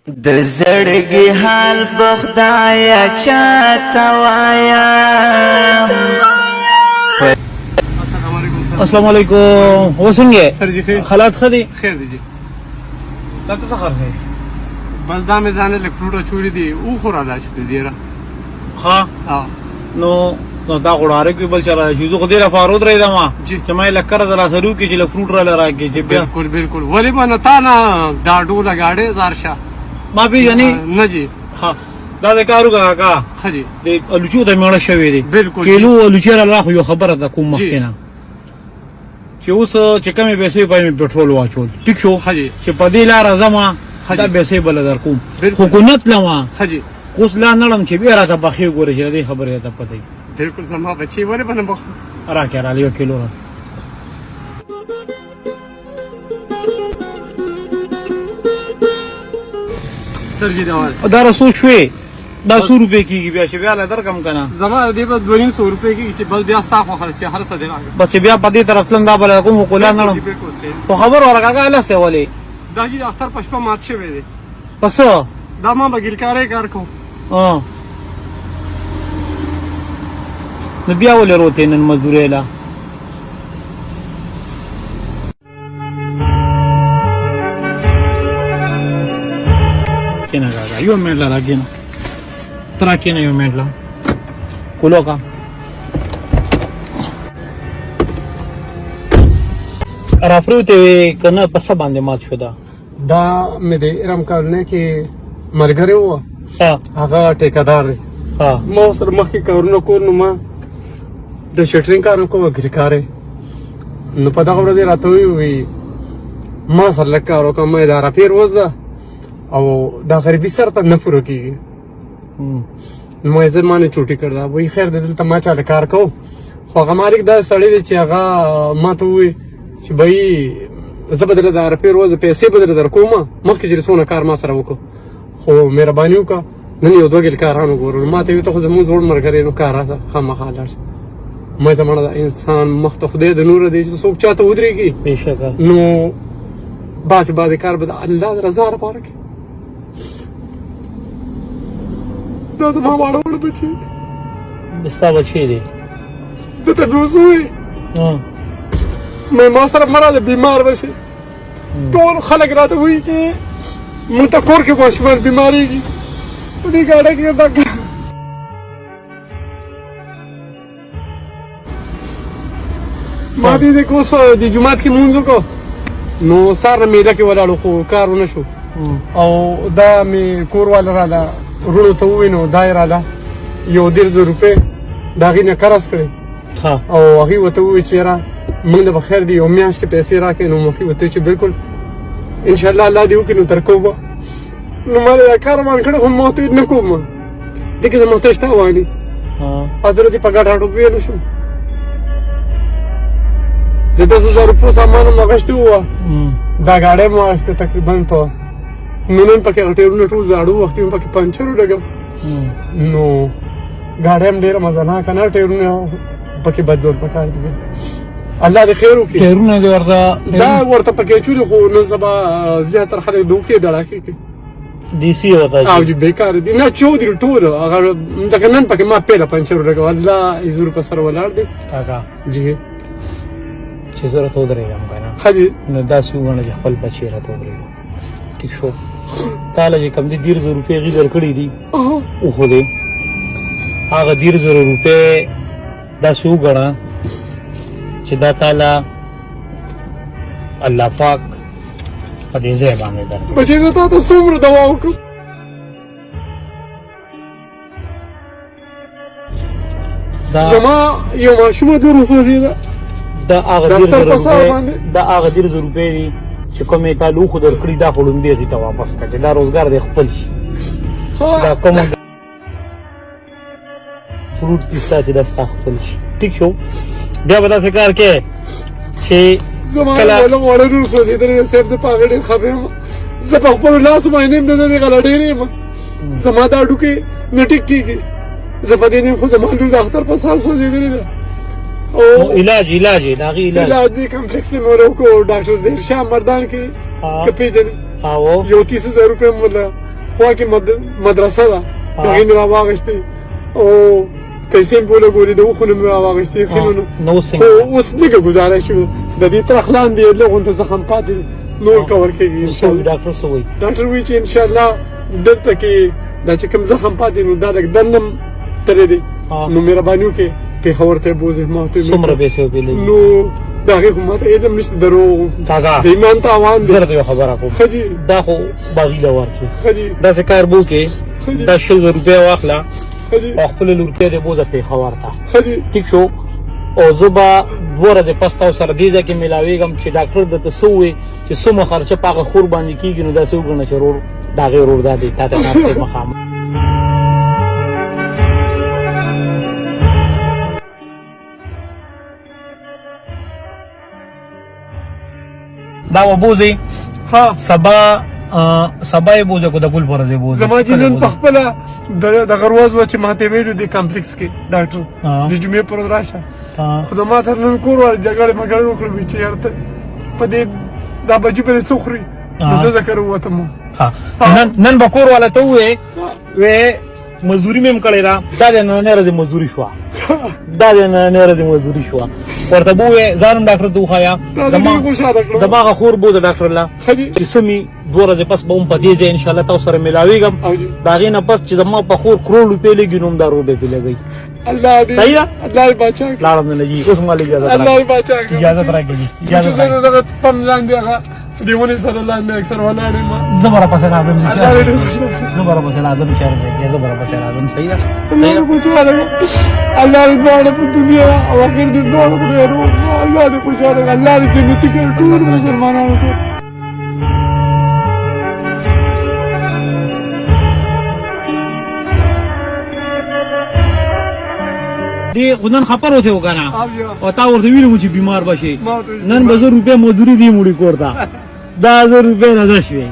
د زړګي حال بخدایا چاته وایا. السلام علیکم. وسنګه سر جی خیر حالات خدي خیر دی جی. دا څه خبر دی؟ بس دا مې ځان له پروټه چوری دی او خورا لا شپې دی را. ها نو دا غوړاره کې بل چلا شي زه خو دې فارود رې دما چې مې لکر زرا سرو کې چې فروټ را لراږي چې بالکل بالکل ولی باندې تا نه دا ډوله گاډي زارشه ما به یعنی نه جی. ها دا د کارو کاکا خجی د الوچو د میړه شوی دی بالکل کیلو الوچو الله خو یو خبره ده کوم مخکنه چې اوس چې کمې پیسې پای پټرول واچول ټیک شو خجی چې په دې لار زما دا پیسې بل در کوم حکومت لما خجی اوس لا نړم چې بیا راته بخي ګورې چې دې خبره ته پته بالکل زما بچي ولی باندې بخ را کې را لیو کیلو را سر جی دا رسو شوي دا 100 روپے کیږي بیا چې بیا له درکم کنه زما دې په 200 روپے کې چې بس بیا ستا خو خرچ هر څه دی راغی بس بیا په دې طرف تلم دا بل کوم کولا نړم بالکل صحیح خو خبر ورکاګه له څه ولي دا چې اختر پښپا مات شوی دی پس دا ما بګل کارې کار کو نو بیا ولې روته نن مزدورې لا کینه راغی یو منټ لا راګینه ترا کینه یو منټ لا کولو کا رافروته کنه پس باندې مات شو دا مې د ارم کارونه کې مرګره و هغه ټیکادار دی ما سره مخکې کارونه کول نو ما د شټرینګ کارونه کوم ګټکارې نو په دغه ورځ راته وی ما سره لکه کار وکړم مې اداره پیر وزده او دا غریبي سره ته نه پوره کېږي نو ما یې ځل ما نه چوټي کړ دا وایي خیر دی دلته ما چاته کار کوم خو هغه مالک دا سړی دی چې هغه ما ته ووایي چې بهی زه به درله د اداره پیر وزه پیسې به درله در کوم مخکې چې څونه کار ما سره وکړو خو مهرباني وکړه نن یو دوه ګل کاران وګورو ما ته ویل ته خو زموږ زوړ ملګری نو کار راځه خامخا لاړ شه ما زمانه د انسان مخ ته خدای د نور دی چې څوک چاته ودرېږي بېشکه نو بعضې کار به د الله د رضا لپاره کوي دا زما واړه واړه بچي ستا بچی دی دته مې اوس ووایي ما سره مه راځه بیمار به شي ټول خلک راته وایي چې مونږ ته کور کې ماشومان بیمارېږي په دې ګاډه کې دا ما دې د اوس د جومات کې لمونځ وکړو نو سهار نه میله کې ولاړو خو کار ونه شو او دا مې کور والا راله وروڼو ته ووایي نو دا یې راله یو 1,000 روپۍ د هغې نه قرض کړې او هغې ورته ووایي چې یاره موږ له به خیر دی یو میاشت کې پیسې راکړې نو مخکې ورته چې بالکل انشاءالله الله دې وکړي نو در کوم به نو ما دا کار مان کړی خو محتاج نه کوم دې زه محتاج ته وایي حضرت دې په ګډ هډو ویلو شم د 10,000 روپو سامان مې اخیستی وه دا ګاډی مې اخیستی تقریبا په نن پکې هغه ټایرونه ټول زاړه وو وختې مې پکې پنچر ولګم نو ګاډی هم ډېره مزناکه نه ټایرونه پکې بدلول پکار دي الله دې خیر وکړي ټایرونه دې ورته دا ورته پکې اچولي خو نن سبا زیاتره خلک دوکې دړاکې کوي DC ورته او چې بیکاره دي نه چودري ټول هغه دغه نن پکې ما پیله پنچر ولګو الله یې زور په سر ولاړ دی کاکا جی چې زه راته ودرېږم کنه خجي نو داسې وګڼه چې خپل بچی راته ودرېږم ټیک شو تاله چې کم دي 1,000 روپۍ هغې درکړي دي وښودې هغه 1,000 روپۍ داسې وګڼه چې دا تاله الله پاک په دې ځای باندې درکړي بچې زه تا ته څومره دوا وکړم زما یو ماشومه نور وسوځېده دا هغه 1,000 روپۍ دي چې کومې تا لوښو درکړي دا خو لومبې هغې ته واپس کړه چې دا روزګار دی خپل شي دا کوم فروټ دي ستا چې دا ستا خپل شي ټیک شو بیا به داسې کار کې چې زما واړه نور سوځېدلی دی صاحب زه په هغې ډېر خفه یم زه په خپلو لاسو باندې یم د دې غله ډېر یم زما دا هډوکې نه ټیک کېږي زه په دې نیم خو زما لور د اختر په سال سوځېدلې ده او علاج داغي علاج دې کمپلیکس نور کو ډاکټر زهیر شاه مردان کې کپیجن او یو 30000 روپے مولا خو کې مدرسه ده دغه نه واغشتي او پیسې په لګوري د خو نه واغشتي خلونو نو څنګه اوس دغه گزارش د دې تر خلان دی له غونډه زخم پاتې نور کور کوي ان شاء الله ډاکټر سوي ډاکټر وی چې ان شاء الله دلته کې دا چې کوم زخم پاتې نو دا دنم ترې دی نو مهرباني وکړئ په خبرته بوزه ما ته څومره پیسې ویلې نو دا هغه ماته علم نشته درو کاغه د ایمان تاوان دی زره خبره کوم خجی دا خو باغی لور کې خجی دا څه کار بو کې دا 100 روپیا واخلا خجی خپل لور کې د بوزه په خبرته خجی ټیک شو او زبا دوره د پستاو سره دیزه کې ملاویږم چې ډاکټر د تسوي چې سمه خرچه پاغه خور باندې کیږي نو دا څه وګڼه چرور دا غیر ور دادی تا ته ناشته مخام دا وبوزي ها سبا بوزه کو د ګل پر دی بوزه زما جنن په خپل د غرواز و چې ماته ویلو د کمپلیکس کې ډاکټر د جمعې پر راشه خو زما تر نن کور ور جګړه مګړه وکړم چې یارته په دې دا بچی پر سخري زه ذکر وته مو نن بکور والا ته وې مزدوري مې کړې دا نه راځي مزدوري شو دا نه راځي مزدوري شو ورته بوې ځانم ډاکټر ته وخایا زما خور بو د ډاکټر الله چې سمي دوره د پس به هم په دې ځای ان شاء الله تاسو سره ملاويږم دا غینه پس چې زما په خور کروڑ روپے لګینوم دا روپے په لګي الله دې صحیح ده الله بچا لاړم نه جی اوس مالي الله بچا اجازه راکړي اجازه زه پم لاندې هغه دیونه سره لاندې اکثر ولاړې ما زبر په سره اعظم الله دې زبر په سره اعظم چاره زبر په سره اعظم صحیح ده الله خوشاله الله دې دواړه په دنیا او آخر دې دواړه په ورو الله دې خوشاله الله دې جنتي کړي ټول مسلمانانو سره دی غنن خبر وته وکنه او تا ورته ویلو چې بیمار بشي نن 1000 روپے مزدوري دی موړي کوړه دا 1000 روپے نه ده شوي